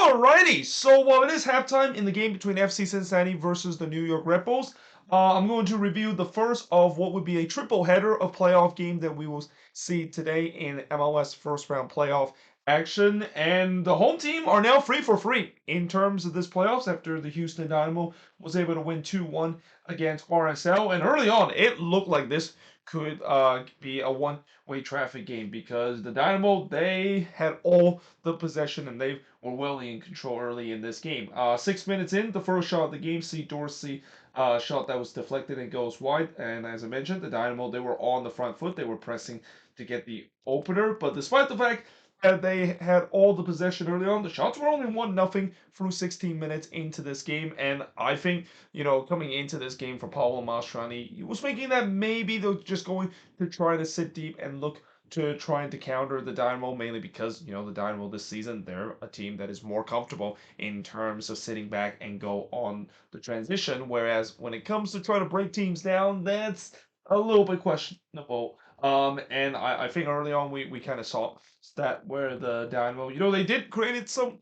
Alrighty, so it is halftime in the game between FC Cincinnati versus the New York Red Bulls. I'm going to review the first of what would be a triple header of playoff game that we will see today in MLS first round playoff action. And the home team are now free for free in terms of this playoffs after the Houston Dynamo was able to win 2-1 against RSL. And early on, it looked like this could be a one-way traffic game because the Dynamo, they had all the possession and they were well in control early in this game. 6 minutes in, the first shot of the game, see Dorsey shot that was deflected and goes wide. And as I mentioned, the Dynamo, they were on the front foot. They were pressing to get the opener. But despite the fact that they had all the possession early on, the shots were only 1-0 through 16 minutes into this game. And I think, coming into this game for Paulo Mastroeni, he was thinking that maybe they're just going to try to sit deep and look to trying to counter the Dynamo, mainly because, the Dynamo this season, they're a team that is more comfortable in terms of sitting back and go on the transition. Whereas when it comes to trying to break teams down, that's a little bit questionable. And I think early on we kind of saw that where the Dynamo, they did create some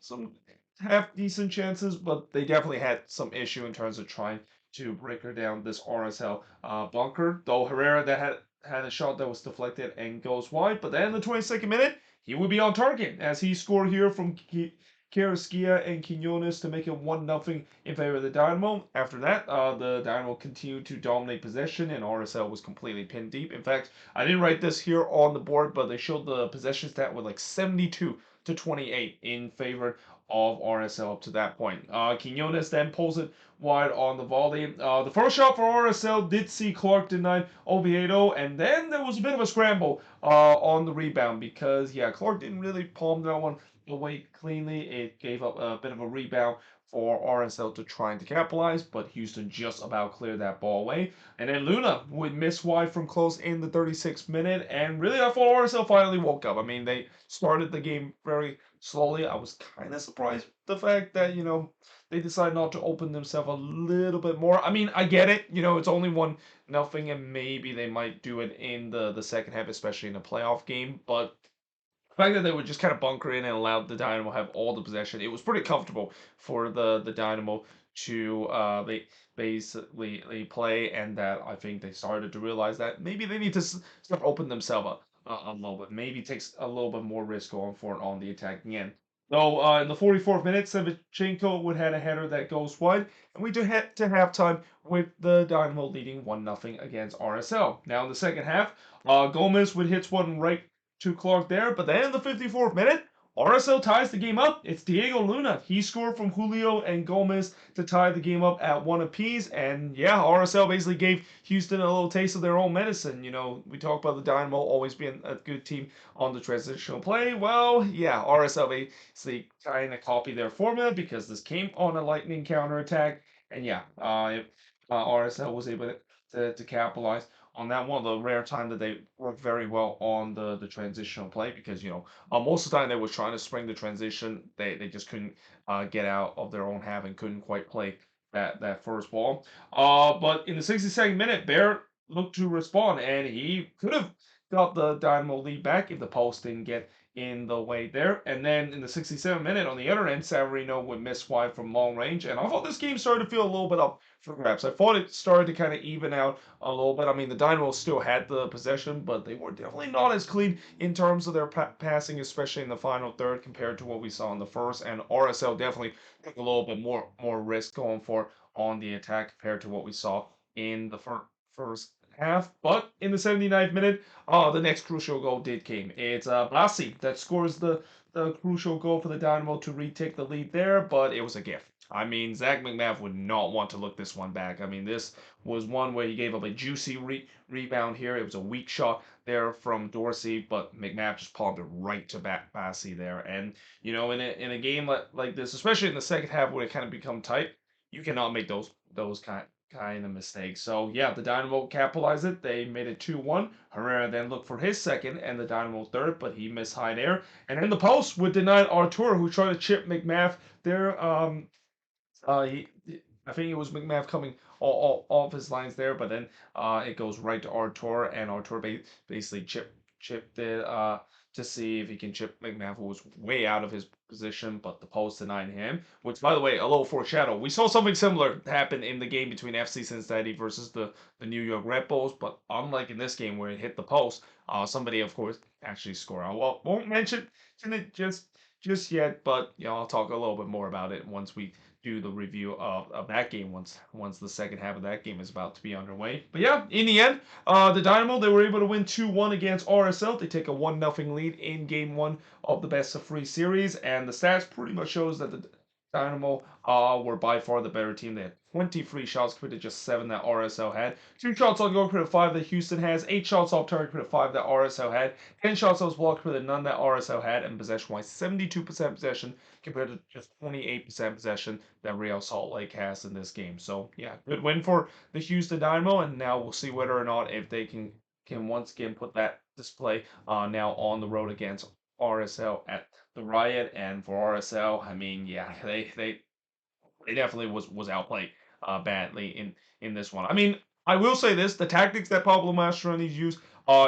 half decent chances, but they definitely had some issue in terms of trying to break her down this RSL bunker. Though Herrera that had a shot that was deflected and goes wide, but then in the 22nd minute, he would be on target as he scored here from Carrasquilla and Quinones to make it 1-0 in favor of the Dynamo. After that, the Dynamo continued to dominate possession and RSL was completely pinned deep. In fact, I didn't write this here on the board, but they showed the possession stat with like 72-28 in favor of RSL up to that point. Quinones then pulls it wide on the volley. The first shot for RSL did see Clark denied Oviedo, and then there was a bit of a scramble on the rebound because, yeah, Clark didn't really palm that one away cleanly. It gave up a bit of a rebound for RSL to trying to capitalize, but Houston just about cleared that ball away. And then Luna would miss wide from close in the 36th minute, and really I thought RSL finally woke up. I mean, they started the game very slowly. I was kind of surprised the fact that, they decided not to open themselves a little bit more. I mean, I get it. It's only 1-0, and maybe they might do it in the second half, especially in a playoff game. But the fact that they would just kind of bunker in and allow the Dynamo have all the possession, it was pretty comfortable for the Dynamo to they basically play, and that I think they started to realize that maybe they need to start open themselves up a little bit. Maybe takes a little bit more risk going for it on the attacking end. Though in the 44th minute, Sevchenko would had a header that goes wide, and we do head to halftime with the Dynamo leading 1-0 against RSL. Now in the second half, Gomez would hit one right to Clark there, but then in the 54th minute, RSL ties the game up. It's Diego Luna. He scored from Julio and Gomez to tie the game up at one apiece. And yeah, RSL basically gave Houston a little taste of their own medicine. We talk about the Dynamo always being a good team on the transitional play. Well, yeah, RSL basically kind of copied their formula because this came on a lightning counterattack. And yeah, RSL was able to capitalize on that one. The rare time that they worked very well on the transitional play because most of the time they were trying to spring the transition, they just couldn't get out of their own half and couldn't quite play that first ball. But in the 62nd minute, Bear looked to respond and he could have got the Dynamo lead back if the post didn't get in the way there. And then in the 67th minute on the other end, Savarino would miss wide from long range. And I thought this game started to feel a little bit up for grabs. I thought it started to kind of even out a little bit. I mean, the Dynamo still had the possession, but they were definitely not as clean in terms of their passing, especially in the final third compared to what we saw in the first. And RSL definitely took a little bit more risk going for on the attack compared to what we saw in the first half. But in the 79th minute, the next crucial goal did came. It's Blasi that scores the crucial goal for the Dynamo to retake the lead there, but it was a gift. I mean, Zach McMath would not want to look this one back. I mean, this was one where he gave up a juicy rebound here. It was a weak shot there from Dorsey, but McMath just palmed it right to Bassi there. And, in a game like this, especially in the second half where it kind of become tight, you cannot make those kind of mistakes. So yeah, the Dynamo capitalized it. They made it 2-1. Herrera then looked for his second and the Dynamo third, but he missed high there. And in the post would deny Artur, who tried to chip McMath there. I think it was McMath coming all off his lines there, but then it goes right to Artur, and Artur basically chipped it to see if he can chip McMahon, who was way out of his position, but the post denied him. Which, by the way, a little foreshadow. We saw something similar happen in the game between FC Cincinnati versus the New York Red Bulls, but unlike in this game where it hit the post, somebody, of course, actually scored. I won't mention it just yet, but I'll talk a little bit more about it once we do the review of that game once the second half of that game is about to be underway. But yeah, in the end, the Dynamo, they were able to win 2-1 against RSL. They take a 1-0 lead in game one of the best of three series, and the stats pretty much shows that the Dynamo were by far the better team. They had 23 shots compared to just 7 that RSL had. 2 shots on goal compared to 5 that Houston has. 8 shots off target compared to 5 that RSL had. 10 shots off block compared to none that RSL had. And possession-wise, 72% possession compared to just 28% possession that Real Salt Lake has in this game. So yeah, good win for the Houston Dynamo, and now we'll see whether or not if they can once again put that display now on the road against RSL at the Riot. And for RSL, I mean, yeah, they definitely was outplayed badly in this one. I mean, I will say this: the tactics that Pablo Mastroeni used,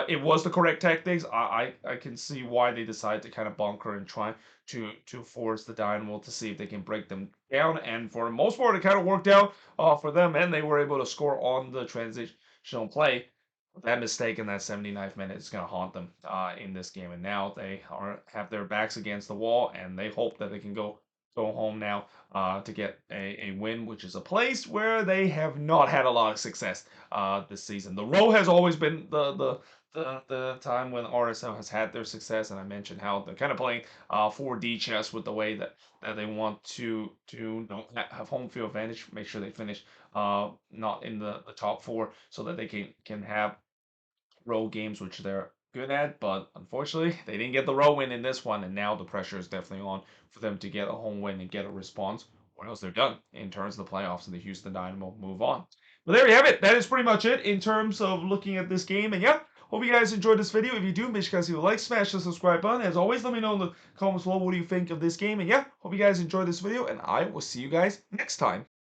it was the correct tactics. I can see why they decided to kind of bunker and try to force the Dynamo to see if they can break them down. And for the most part, it kind of worked out for them, and they were able to score on the transitional play. That mistake in that 79th minute is going to haunt them in this game, and now they have their backs against the wall, and they hope that they can go home now to get a win, which is a place where they have not had a lot of success this season. The row has always been the time when RSL has had their success, and I mentioned how they're kind of playing 4D chess with the way that they want to have home field advantage, make sure they finish not in the top four, so that they can have road games, which they're good at, but unfortunately, they didn't get the road win in this one, and now the pressure is definitely on for them to get a home win and get a response, or else they're done in terms of the playoffs, and the Houston Dynamo move on. But there you have it. That is pretty much it in terms of looking at this game, and yeah, hope you guys enjoyed this video. If you do, make sure you guys leave a like, smash the subscribe button. As always, let me know in the comments below what do you think of this game, and yeah, hope you guys enjoyed this video, and I will see you guys next time.